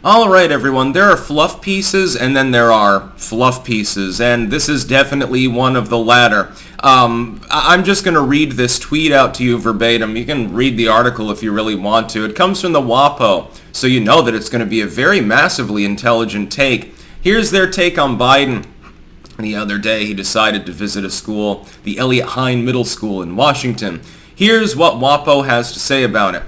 Alright everyone, there are fluff pieces and then there are fluff pieces, and this is definitely one of the latter. I'm just going to read this tweet out to you verbatim. You can read the article if you really want to. It comes from the WAPO, so you know that it's going to be a very massively intelligent take. Here's their take on Biden. The other day he decided to visit a school, the Elliott Hine Middle School in Washington. Here's what WAPO has to say about it.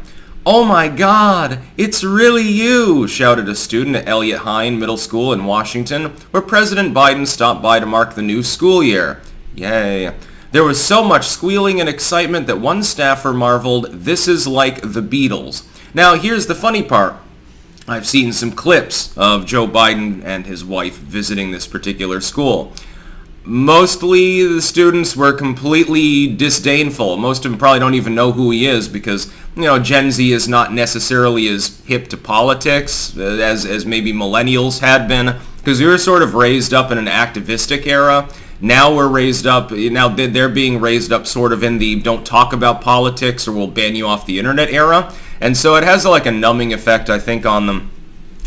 "Oh my God, it's really you," shouted a student at Elliott Hine Middle School in Washington, where President Biden stopped by to mark the new school year. Yay. There was so much squealing and excitement that one staffer marveled, "This is like the Beatles." Now, here's the funny part. I've seen some clips of Joe Biden and his wife visiting this particular school. Mostly the students were completely disdainful. Most of them probably don't even know who he is because, Gen Z is not necessarily as hip to politics as maybe millennials had been, because we were sort of raised up in an activistic era. Now they're being raised up sort of in the don't talk about politics or we'll ban you off the internet era. And so it has like a numbing effect, I think, on them.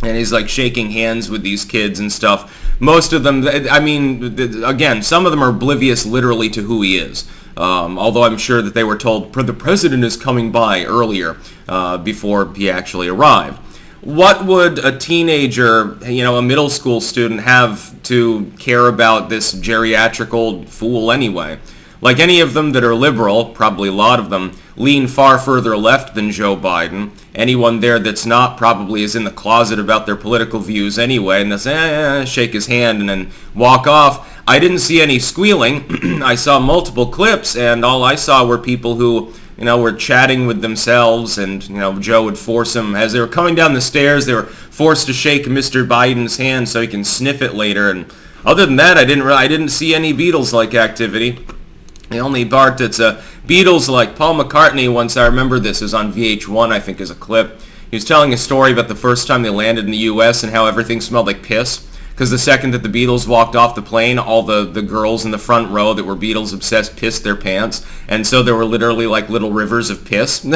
And he's like shaking hands with these kids and stuff. Most of them, again, some of them are oblivious literally to who he is. Although I'm sure that they were told the president is coming by earlier before he actually arrived. What would a teenager, a middle school student have to care about this geriatric old fool anyway? Like any of them that are liberal, probably a lot of them, lean far further left than Joe Biden. Anyone there that's not probably is in the closet about their political views anyway, and they'll shake his hand and then walk off. I didn't see any squealing. I saw multiple clips, and all I saw were people who, were chatting with themselves, and, Joe would force them. As they were coming down the stairs, they were forced to shake Mr. Biden's hand so he can sniff it later, and other than that, I didn't see any Beatles-like activity. The only part that's Beatles-like, Paul McCartney once, I remember this, is on VH1, I think, as a clip. He was telling a story about the first time they landed in the U.S. and how everything smelled like piss. Because the second that the Beatles walked off the plane, all the girls in the front row that were Beatles-obsessed pissed their pants. And so there were literally like little rivers of piss on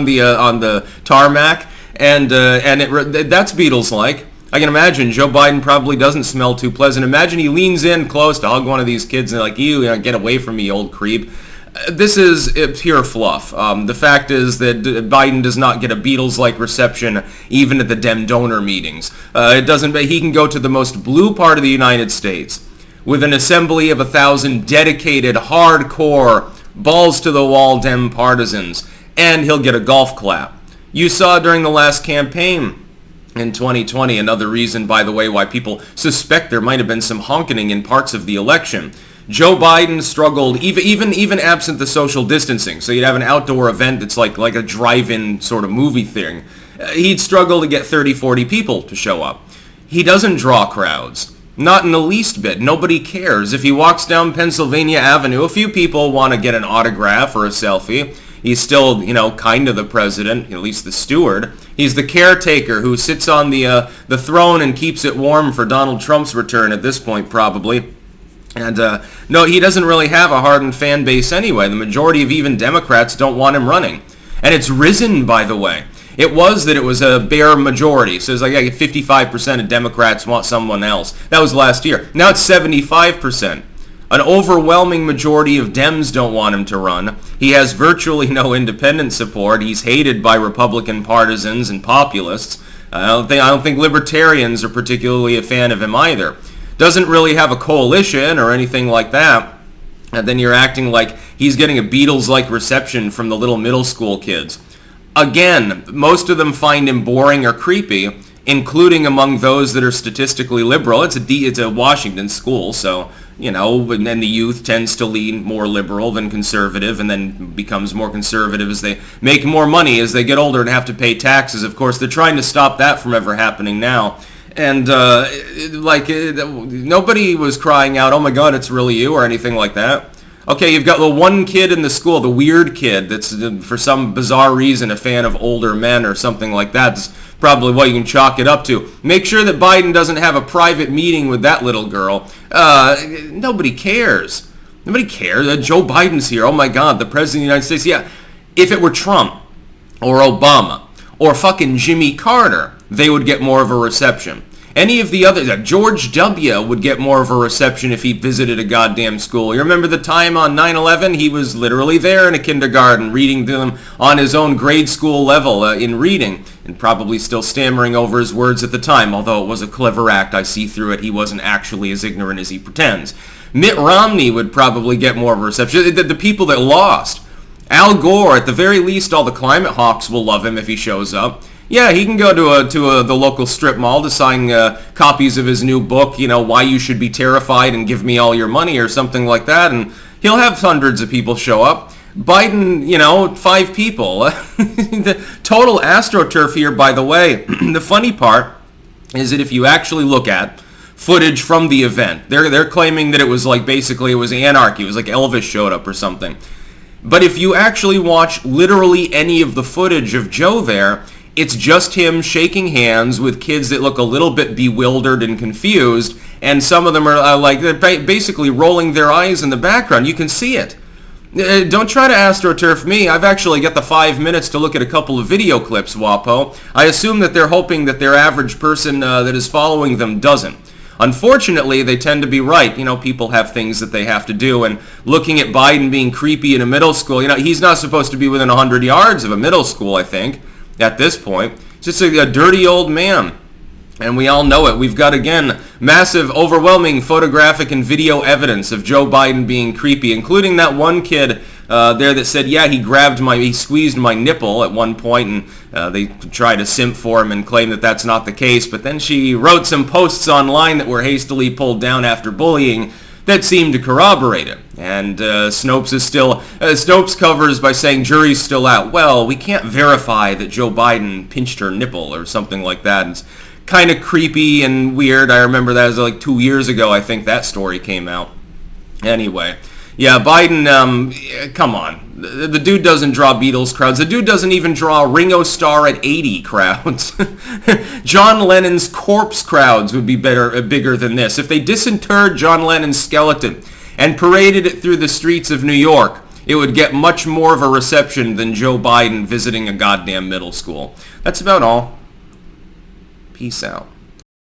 the tarmac. And that's Beatles-like. I can imagine Joe Biden probably doesn't smell too pleasant. Imagine he leans in close to hug one of these kids and they're like, "You get away from me, old creep." This is pure fluff. The fact is that Biden does not get a Beatles-like reception even at the Dem donor meetings. He can go to the most blue part of the United States with an assembly of 1,000 dedicated, hardcore, balls-to-the-wall Dem partisans, and he'll get a golf clap. You saw during the last campaign in 2020, another reason, by the way, why people suspect there might have been some honking in parts of the election. Joe Biden struggled, even absent the social distancing, so you'd have an outdoor event that's like a drive-in sort of movie thing. He'd struggle to get 30, 40 people to show up. He doesn't draw crowds. Not in the least bit. Nobody cares. If he walks down Pennsylvania Avenue, a few people want to get an autograph or a selfie. He's still, kind of the president, at least the steward. He's the caretaker who sits on the throne and keeps it warm for Donald Trump's return at this point, probably. And, no, he doesn't really have a hardened fan base anyway. The majority of even Democrats don't want him running. And it's risen, by the way. It was a bare majority. So it's like 55% of Democrats want someone else. That was last year. Now it's 75%. An overwhelming majority of Dems don't want him to run. He has virtually no independent support. He's hated by Republican partisans and populists. I don't think libertarians are particularly a fan of him either. Doesn't really have a coalition or anything like that. And then you're acting like he's getting a Beatles-like reception from the little middle school kids. Again, most of them find him boring or creepy, including among those that are statistically liberal. It's a Washington school, so, and then the youth tends to lean more liberal than conservative and then becomes more conservative as they make more money as they get older and have to pay taxes. Of course, they're trying to stop that from ever happening now. And, nobody was crying out, "Oh my God, it's really you," or anything like that. Okay, you've got the one kid in the school, the weird kid that's for some bizarre reason a fan of older men or something like that. That's probably what you can chalk it up to. Make sure that Biden doesn't have a private meeting with that little girl. Nobody cares. Nobody cares. Joe Biden's here. Oh my God, the President of the United States. Yeah, if it were Trump or Obama or fucking Jimmy Carter, they would get more of a reception. Any of the others, George W. would get more of a reception if he visited a goddamn school. You remember the time on 9/11? He was literally there in a kindergarten reading to them on his own grade school level in reading, and probably still stammering over his words at the time, although it was a clever act. I see through it. He wasn't actually as ignorant as he pretends. Mitt Romney would probably get more of a reception. The people that lost. Al Gore, at the very least, all the climate hawks will love him if he shows up. Yeah, he can go to the local strip mall to sign copies of his new book, Why You Should Be Terrified and Give Me All Your Money or something like that, and he'll have hundreds of people show up. Biden, 5 people. The total AstroTurf here, by the way. The funny part is that if you actually look at footage from the event, they're claiming that it was basically it was anarchy. It was like Elvis showed up or something. But if you actually watch literally any of the footage of Joe there, it's just him shaking hands with kids that look a little bit bewildered and confused, and some of them are they're basically rolling their eyes in the background. You can see it. Don't try to AstroTurf me. I've actually got the 5 minutes to look at a couple of video clips, WAPO. I assume that they're hoping that their average person that is following them doesn't. Unfortunately, they tend to be right. People have things that they have to do, and looking at Biden being creepy in a middle school, he's not supposed to be within 100 yards of a middle school, I think. At this point, it's just a dirty old man, and we all know it. We've got, again, massive, overwhelming photographic and video evidence of Joe Biden being creepy, including that one kid there that said, yeah, he squeezed my nipple at one point, and they tried to simp for him and claim that that's not the case, but then she wrote some posts online that were hastily pulled down after bullying that seemed to corroborate it. And Snopes covers by saying jury's still out. Well, we can't verify that Joe Biden pinched her nipple or something like that. It's kind of creepy and weird. I remember that was 2 years ago, I think that story came out. Anyway, yeah, Biden, come on. The dude doesn't draw Beatles crowds. The dude doesn't even draw Ringo Starr at 80 crowds. John Lennon's corpse crowds would be bigger than this. If they disinterred John Lennon's skeleton and paraded it through the streets of New York, it would get much more of a reception than Joe Biden visiting a goddamn middle school. That's about all. Peace out.